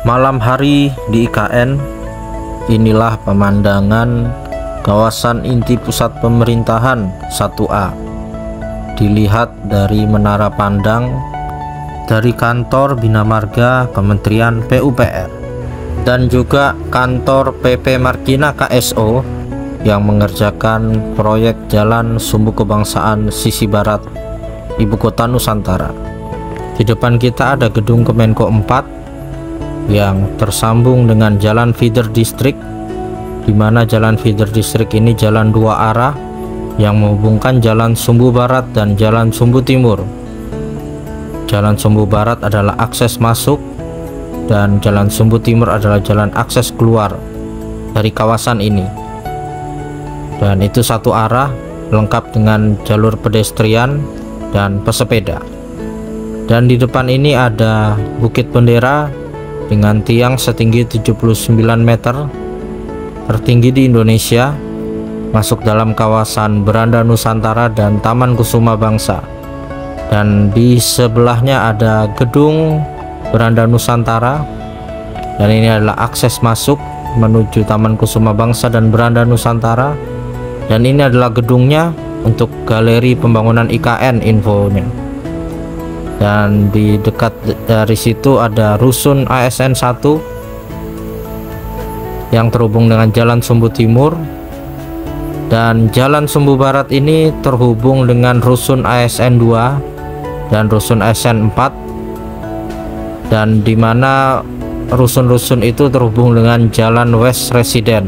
Malam hari di IKN, inilah pemandangan kawasan inti pusat pemerintahan 1A. Dilihat dari menara pandang dari kantor Bina Marga Kementerian PUPR dan juga kantor PP Markina KSO yang mengerjakan proyek Jalan Sumbu Kebangsaan sisi barat Ibu Kota Nusantara. Di depan kita ada gedung Kemenko 4 yang tersambung dengan jalan feeder district, di mana jalan feeder district ini jalan dua arah yang menghubungkan jalan Sumbu Barat dan jalan Sumbu Timur. Jalan Sumbu Barat adalah akses masuk dan jalan Sumbu Timur adalah jalan akses keluar dari kawasan ini. Dan itu satu arah, lengkap dengan jalur pedestrian dan pesepeda. Dan di depan ini ada Bukit Bendera dengan tiang setinggi 79 meter, tertinggi di Indonesia, masuk dalam kawasan Beranda Nusantara dan Taman Kusuma Bangsa. Dan di sebelahnya ada gedung Beranda Nusantara, dan ini adalah akses masuk menuju Taman Kusuma Bangsa dan Beranda Nusantara. Dan ini adalah gedungnya untuk galeri pembangunan IKN infonya. Dan di dekat dari situ ada rusun ASN 1 yang terhubung dengan jalan Sumbu Timur, dan jalan Sumbu Barat ini terhubung dengan rusun ASN 2 dan rusun ASN 4, dan dimana rusun-rusun itu terhubung dengan jalan West Resident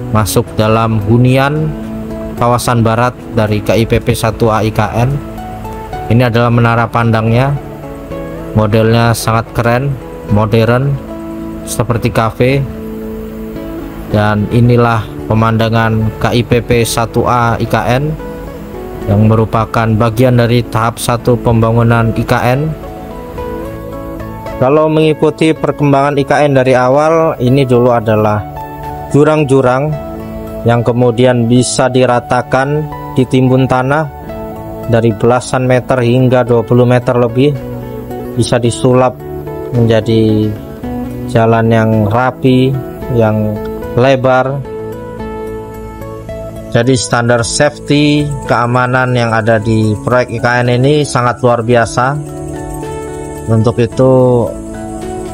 masuk dalam hunian kawasan barat dari KIPP 1A IKN. Ini adalah menara pandangnya, modelnya sangat keren, modern, seperti kafe. Dan inilah pemandangan KIPP 1A IKN yang merupakan bagian dari tahap 1 pembangunan IKN. Kalau mengikuti perkembangan IKN dari awal, ini dulu adalah jurang-jurang yang kemudian bisa diratakan, ditimbun tanah dari belasan meter hingga 20 meter lebih, bisa disulap menjadi jalan yang rapi, yang lebar. Jadi standar safety keamanan yang ada di proyek IKN ini sangat luar biasa. Untuk itu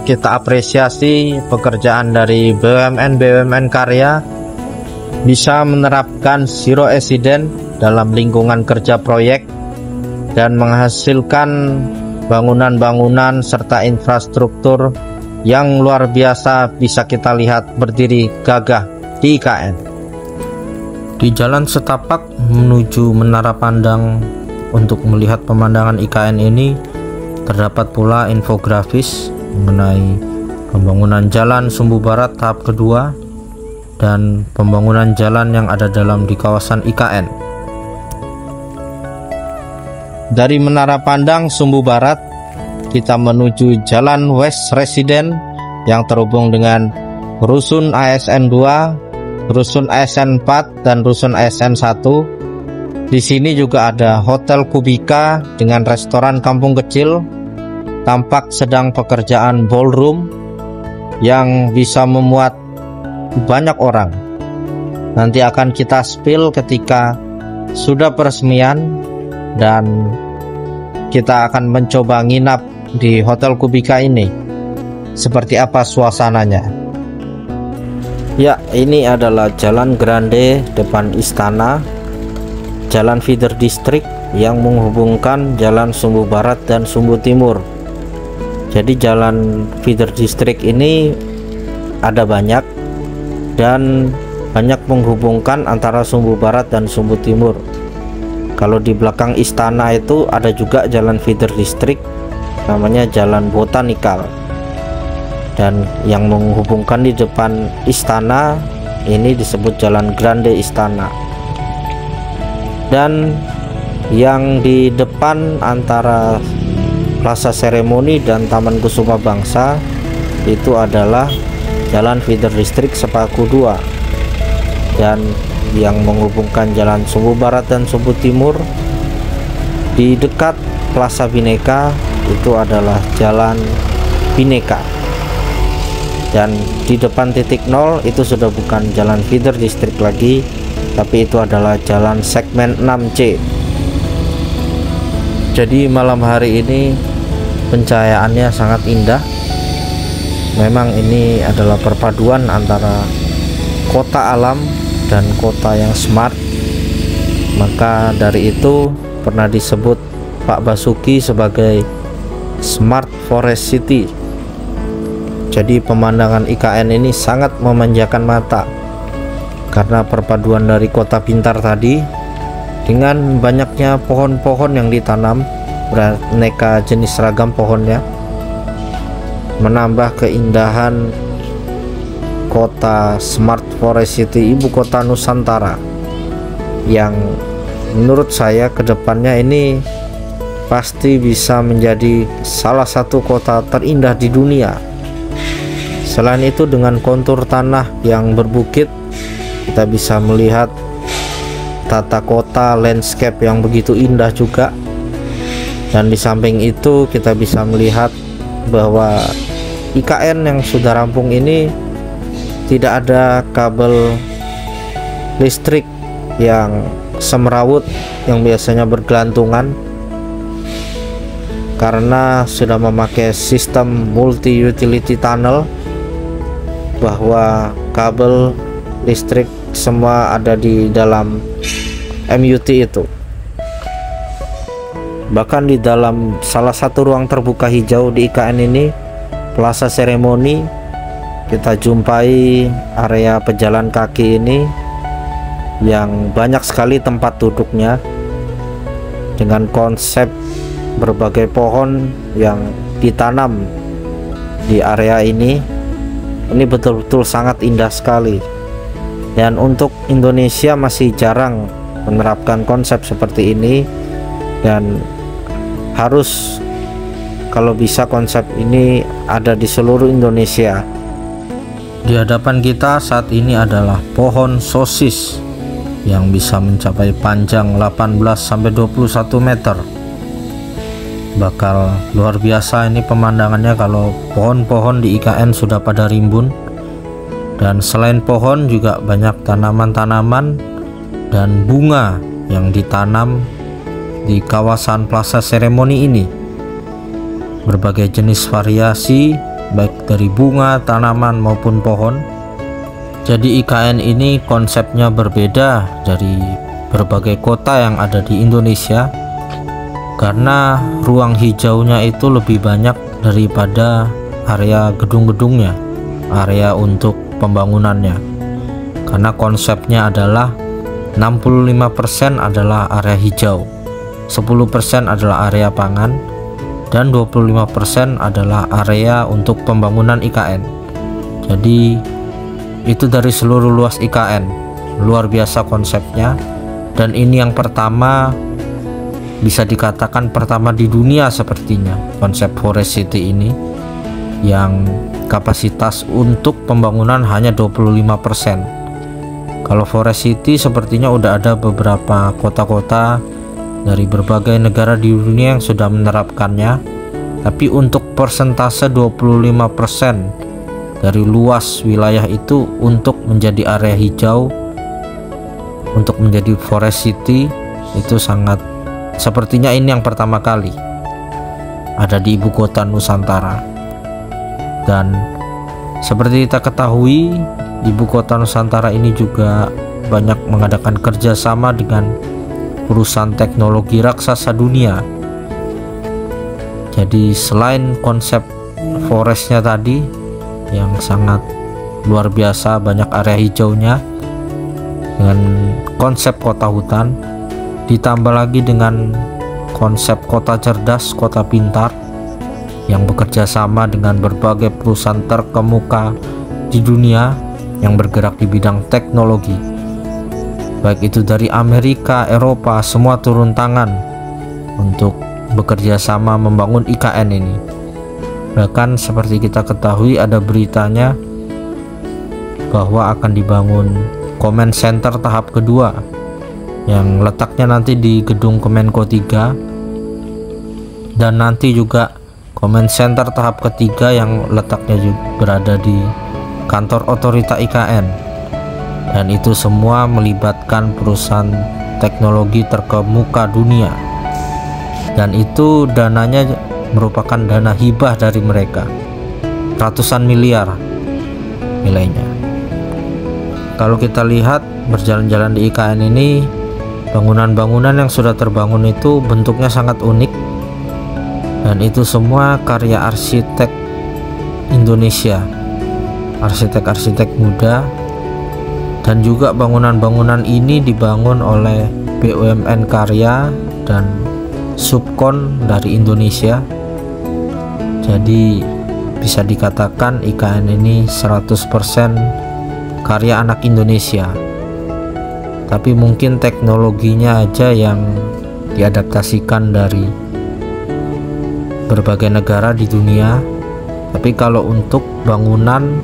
kita apresiasi pekerjaan dari BUMN karya bisa menerapkan zero accident dalam lingkungan kerja proyek dan menghasilkan bangunan-bangunan serta infrastruktur yang luar biasa bisa kita lihat berdiri gagah di IKN. Di jalan setapak menuju menara pandang untuk melihat pemandangan IKN ini terdapat pula infografis mengenai pembangunan jalan Sumbu Barat tahap kedua dan pembangunan jalan yang ada dalam di kawasan IKN. Dari menara pandang Sumbu Barat kita menuju jalan West Resident yang terhubung dengan rusun ASN 2, rusun ASN 4 dan rusun ASN 1. Di sini juga ada Hotel Kubika dengan restoran kampung kecil. Tampak sedang pekerjaan ballroom yang bisa memuat banyak orang. Nanti akan kita spill ketika sudah peresmian, dan kita akan mencoba nginap di Hotel Kubika ini. Seperti apa suasananya? Ya, ini adalah Jalan Grande depan istana, jalan feeder district yang menghubungkan jalan Sumbu Barat dan Sumbu Timur. Jadi jalan feeder district ini ada banyak dan banyak menghubungkan antara Sumbu Barat dan Sumbu Timur. Kalau di belakang istana itu ada juga jalan feeder district, namanya Jalan Botanikal, dan yang menghubungkan di depan istana ini disebut Jalan Grande Istana. Dan yang di depan antara Plaza Seremoni dan Taman Kusuma Bangsa itu adalah Jalan feeder district Sepaku 2, dan yang menghubungkan jalan Sumbu Barat dan Sumbu Timur di dekat Plaza Bhinneka itu adalah Jalan Bhinneka. Dan di depan titik 0 itu sudah bukan jalan feeder listrik lagi, tapi itu adalah jalan segmen 6C. Jadi malam hari ini pencahayaannya sangat indah. Memang ini adalah perpaduan antara kota alam dan kota yang smart. Maka dari itu pernah disebut Pak Basuki sebagai Smart Forest City. Jadi pemandangan IKN ini sangat memanjakan mata karena perpaduan dari kota pintar tadi dengan banyaknya pohon-pohon yang ditanam, beraneka jenis ragam pohonnya, menambah keindahan kota Smart Forest City, ibu kota Nusantara, yang menurut saya kedepannya ini pasti bisa menjadi salah satu kota terindah di dunia. Selain itu, dengan kontur tanah yang berbukit, kita bisa melihat tata kota landscape yang begitu indah juga. Dan di samping itu kita bisa melihat bahwa IKN yang sudah rampung ini tidak ada kabel listrik yang semrawut yang biasanya bergelantungan, karena sudah memakai sistem multi utility tunnel, bahwa kabel listrik semua ada di dalam MUT itu. Bahkan di dalam salah satu ruang terbuka hijau di IKN ini, Plaza Seremoni, kita jumpai area pejalan kaki ini yang banyak sekali tempat duduknya dengan konsep berbagai pohon yang ditanam di area ini. Ini betul-betul sangat indah sekali, dan untuk Indonesia masih jarang menerapkan konsep seperti ini, dan harus, kalau bisa, konsep ini ada di seluruh Indonesia. Di hadapan kita saat ini adalah pohon sosis yang bisa mencapai panjang 18-21 meter. Bakal luar biasa ini pemandangannya kalau pohon-pohon di IKN sudah pada rimbun. Dan selain pohon juga banyak tanaman-tanaman dan bunga yang ditanam di kawasan Plaza Seremoni ini. Berbagai jenis variasi baik dari bunga, tanaman maupun pohon. Jadi IKN ini konsepnya berbeda dari berbagai kota yang ada di Indonesia, karena ruang hijaunya itu lebih banyak daripada area gedung-gedungnya, area untuk pembangunannya. Karena konsepnya adalah 65% adalah area hijau, 10% adalah area pangan, dan 25% adalah area untuk pembangunan IKN. Jadi itu dari seluruh luas IKN. Luar biasa konsepnya, dan ini yang pertama, bisa dikatakan pertama di dunia sepertinya, konsep Forest City ini, yang kapasitas untuk pembangunan hanya 25%. Kalau Forest City sepertinya udah ada beberapa kota-kota dari berbagai negara di dunia yang sudah menerapkannya, tapi untuk persentase 25% dari luas wilayah itu untuk menjadi area hijau, untuk menjadi Forest City, itu sangat, sepertinya ini yang pertama kali ada di ibu kota Nusantara. Dan seperti kita ketahui, ibu kota Nusantara ini juga banyak mengadakan kerjasama dengan perusahaan teknologi raksasa dunia. Jadi selain konsep forestnya tadi yang sangat luar biasa, banyak area hijaunya dengan konsep kota hutan, ditambah lagi dengan konsep kota cerdas, kota pintar yang bekerja sama dengan berbagai perusahaan terkemuka di dunia yang bergerak di bidang teknologi, baik itu dari Amerika, Eropa, semua turun tangan untuk bekerja sama membangun IKN ini. Bahkan seperti kita ketahui, ada beritanya bahwa akan dibangun Command Center tahap kedua yang letaknya nanti di gedung Kemenko 3, dan nanti juga Command Center tahap ketiga yang letaknya juga berada di kantor otorita IKN, dan itu semua melibatkan perusahaan teknologi terkemuka dunia, dan itu dananya merupakan dana hibah dari mereka, ratusan miliar nilainya. Kalau kita lihat berjalan-jalan di IKN ini, bangunan-bangunan yang sudah terbangun itu bentuknya sangat unik, dan itu semua karya arsitek Indonesia, arsitek-arsitek muda. Dan juga bangunan-bangunan ini dibangun oleh BUMN karya dan subkon dari Indonesia. Jadi bisa dikatakan IKN ini 100% karya anak Indonesia. Tapi mungkin teknologinya aja yang diadaptasikan dari berbagai negara di dunia. Tapi kalau untuk bangunan,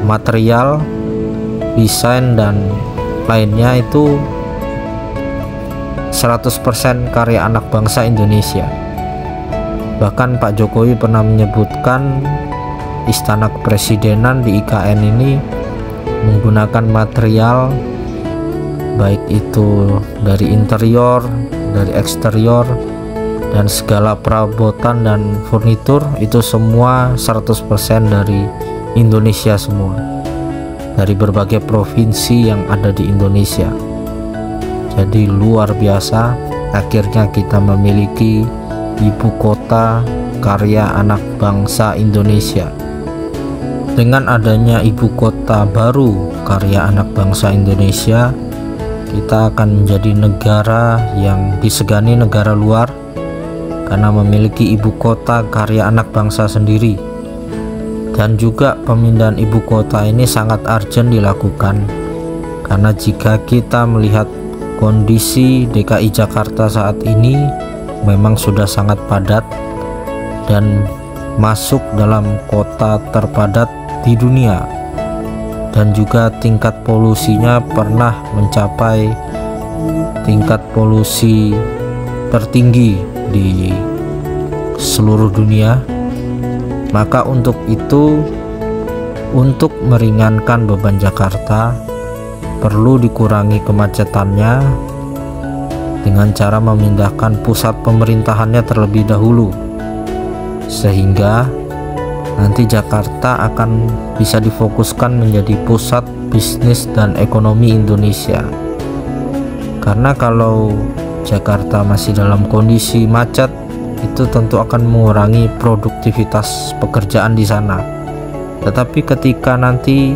material, desain dan lainnya itu 100% karya anak bangsa Indonesia. Bahkan Pak Jokowi pernah menyebutkan istana kepresidenan di IKN ini menggunakan material baik itu dari interior, dari eksterior, dan segala perabotan dan furnitur itu semua 100% dari Indonesia semua, dari berbagai provinsi yang ada di Indonesia. Jadi luar biasa, akhirnya kita memiliki ibu kota karya anak bangsa Indonesia. Dengan adanya ibu kota baru karya anak bangsa Indonesia, kita akan menjadi negara yang disegani negara luar karena memiliki ibu kota karya anak bangsa sendiri. Dan juga pemindahan ibu kota ini sangat urgent dilakukan, karena jika kita melihat kondisi DKI Jakarta saat ini memang sudah sangat padat dan masuk dalam kota terpadat di dunia, dan juga tingkat polusinya pernah mencapai tingkat polusi tertinggi di seluruh dunia. Maka untuk itu, untuk meringankan beban Jakarta, perlu dikurangi kemacetannya dengan cara memindahkan pusat pemerintahannya terlebih dahulu, sehingga nanti Jakarta akan bisa difokuskan menjadi pusat bisnis dan ekonomi Indonesia. Karena kalau Jakarta masih dalam kondisi macet, itu tentu akan mengurangi produktivitas pekerjaan di sana. Tetapi ketika nanti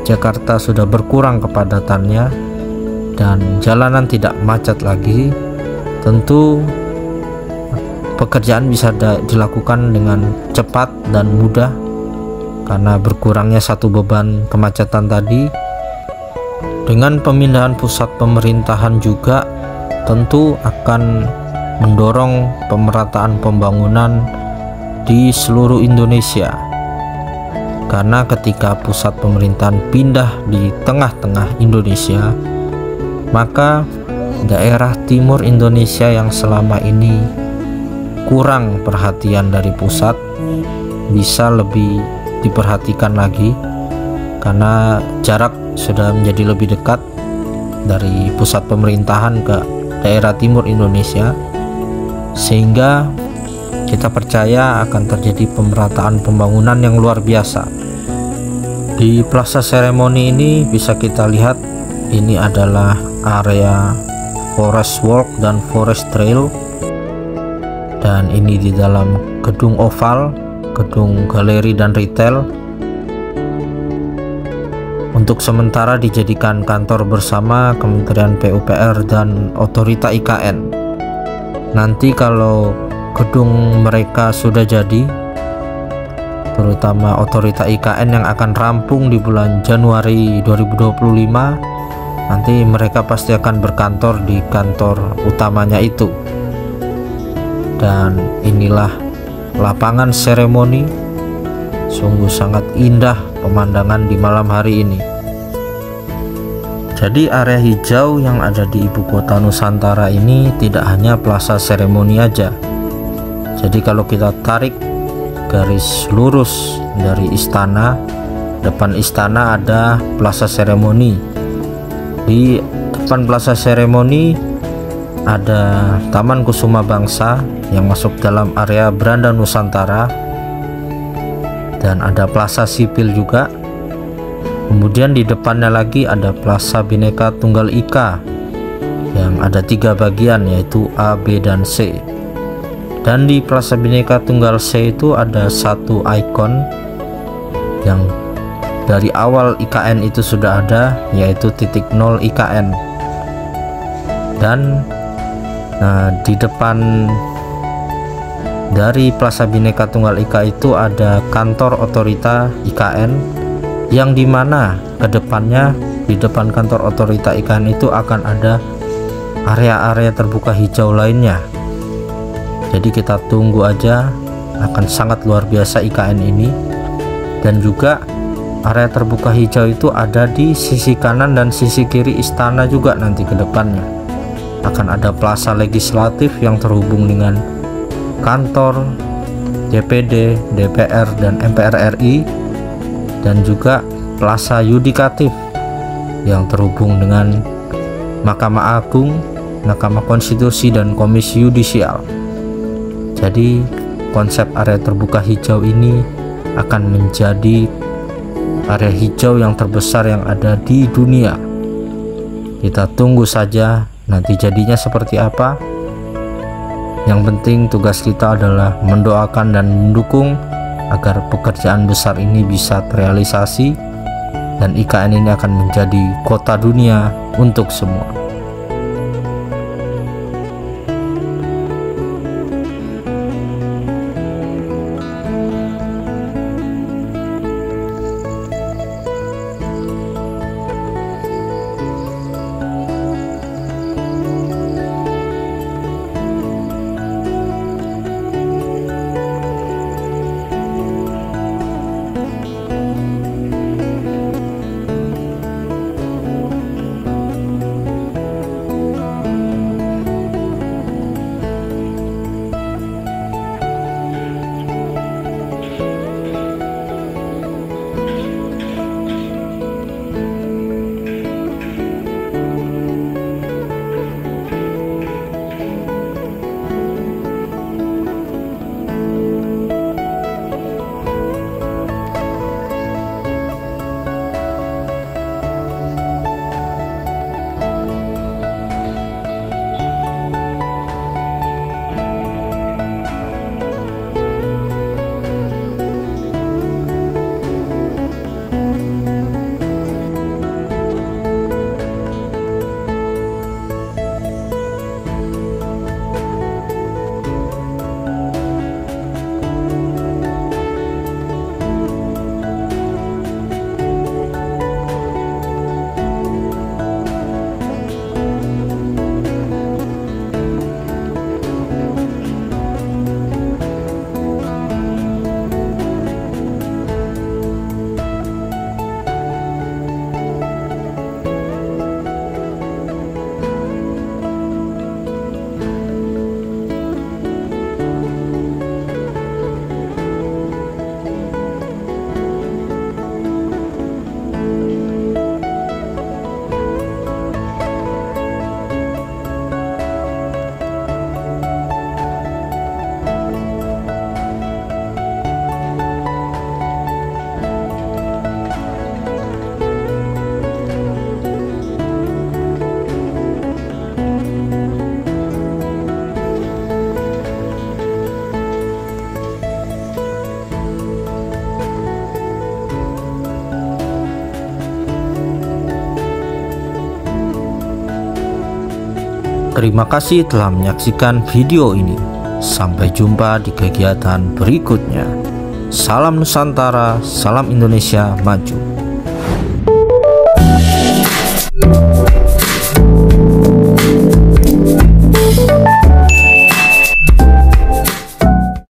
Jakarta sudah berkurang kepadatannya dan jalanan tidak macet lagi, tentu pekerjaan bisa dilakukan dengan cepat dan mudah karena berkurangnya satu beban kemacetan tadi. Dengan pemindahan pusat pemerintahan juga tentu akan mendorong pemerataan pembangunan di seluruh Indonesia, karena ketika pusat pemerintahan pindah di tengah-tengah Indonesia, maka daerah timur Indonesia yang selama ini kurang perhatian dari pusat bisa lebih diperhatikan lagi, karena jarak sudah menjadi lebih dekat dari pusat pemerintahan ke daerah timur Indonesia, sehingga kita percaya akan terjadi pemerataan pembangunan yang luar biasa. Di Plaza Seremoni ini bisa kita lihat ini adalah area Forest Walk dan Forest Trail, dan ini di dalam gedung oval, gedung galeri dan retail. Untuk sementara dijadikan kantor bersama Kementerian PUPR dan Otorita IKN. Nanti kalau gedung mereka sudah jadi, terutama Otorita IKN yang akan rampung di bulan Januari 2025, nanti mereka pasti akan berkantor di kantor utamanya itu. Dan inilah lapangan seremoni, sungguh sangat indah pemandangan di malam hari ini. Jadi area hijau yang ada di ibu kota Nusantara ini tidak hanya Plaza Seremoni aja. Jadi kalau kita tarik garis lurus dari istana depan istana ada plaza seremoni. Di depan plaza seremoni ada Taman Kusuma Bangsa yang masuk dalam area Beranda Nusantara, dan ada plaza sipil juga. Kemudian di depannya lagi ada Plaza Bhinneka Tunggal Ika yang ada 3 bagian, yaitu A, B, dan C. Dan di Plaza Bhinneka Tunggal C itu ada satu ikon yang dari awal IKN itu sudah ada, yaitu titik 0 IKN. Dan di depan dari Plaza Bhinneka Tunggal Ika itu ada kantor otorita IKN, yang dimana kedepannya di depan kantor otorita IKN itu akan ada area-area terbuka hijau lainnya. Jadi kita tunggu aja, akan sangat luar biasa IKN ini. Dan juga area terbuka hijau itu ada di sisi kanan dan sisi kiri istana juga. Nanti ke depannya akan ada plaza legislatif yang terhubung dengan kantor DPD, DPR, dan MPR RI, dan juga plaza yudikatif yang terhubung dengan Mahkamah Agung, Mahkamah Konstitusi, dan Komisi Yudisial. Jadi konsep area terbuka hijau ini akan menjadi area hijau yang terbesar yang ada di dunia. Kita tunggu saja nanti jadinya seperti apa. Yang penting tugas kita adalah mendoakan dan mendukung agar pekerjaan besar ini bisa terrealisasi, dan IKN ini akan menjadi kota dunia untuk semua. Terima kasih telah menyaksikan video ini. Sampai jumpa di kegiatan berikutnya. Salam Nusantara, salam Indonesia Maju.